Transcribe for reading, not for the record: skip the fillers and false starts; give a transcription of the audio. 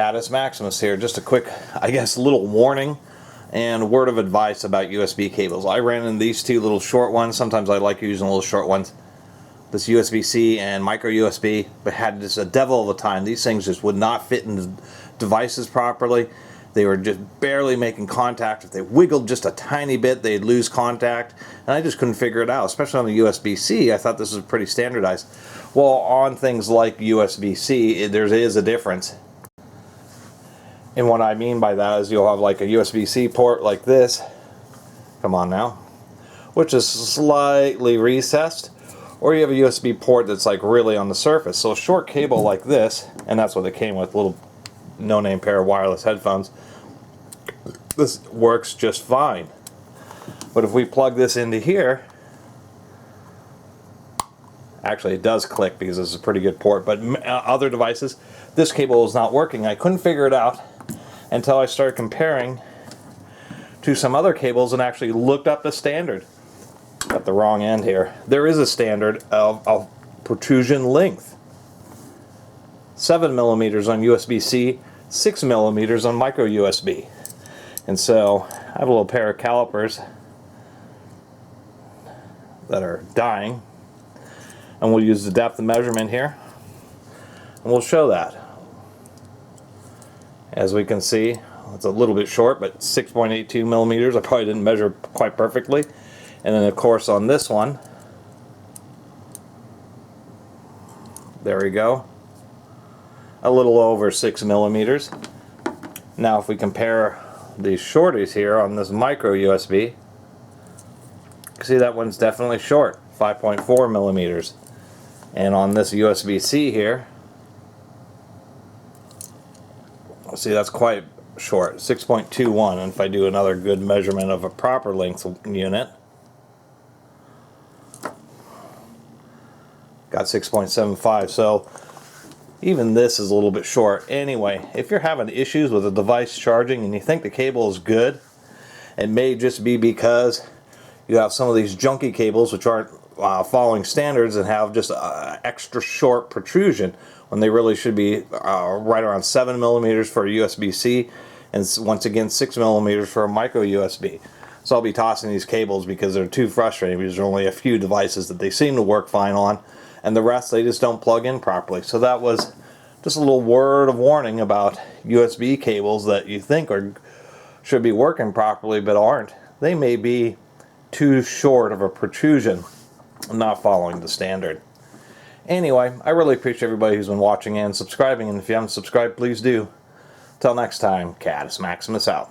Catus, Maximus here. Just a quick, I guess, little warning and word of advice about USB cables. I ran into these two little short ones. Sometimes I like using little short ones. This USB-C and micro USB, but had just a devil of a time. These things just would not fit into devices properly. They were just barely making contact. If they wiggled just a tiny bit, they'd lose contact. And I just couldn't figure it out, especially on the USB-C. I thought this was pretty standardized. Well, on things like USB-C, there is a difference. And what I mean by that is you'll have like a USB-C port like this. Come on now. Which is slightly recessed. Or you have a USB port that's like really on the surface. So a short cable like this, and that's what it came with, little no-name pair of wireless headphones. This works just fine. But if we plug this into here, actually it does click because this is a pretty good port, but other devices, this cable is not working. I couldn't figure it out until I started comparing to some other cables and actually looked up the standard. Got the wrong end here. There is a standard of protrusion length. 7 millimeters on USB-C, 6 millimeters on micro USB. And so I have a little pair of calipers that are dying, and we'll use the depth of measurement here, and we'll show that. As we can see, it's a little bit short, but 6.82 millimeters. I probably didn't measure quite perfectly. And then of course on this one, there we go, a little over 6 millimeters. Now if we compare these shorties here on this micro USB, you can see that one's definitely short, 5.4 millimeters. And on this USB-C here, see, that's quite short, 6.21. And if I do another good measurement of a proper length unit, got 6.75. So even this is a little bit short. Anyway, if you're having issues with a device charging and you think the cable is good, it may just be because you have some of these junky cables which aren't following standards and have just extra short protrusion when they really should be right around 7 millimeters for a USB-C and once again 6 millimeters for a micro USB. So I'll be tossing these cables because they're too frustrating, because there are only a few devices that they seem to work fine on, and the rest they just don't plug in properly. So that was just a little word of warning about USB cables that you think should be working properly but aren't. They may be too short of a protrusion, not following the standard. Anyway, I really appreciate everybody who's been watching and subscribing, and if you haven't subscribed, please do. Till next time, Catus Maximus out.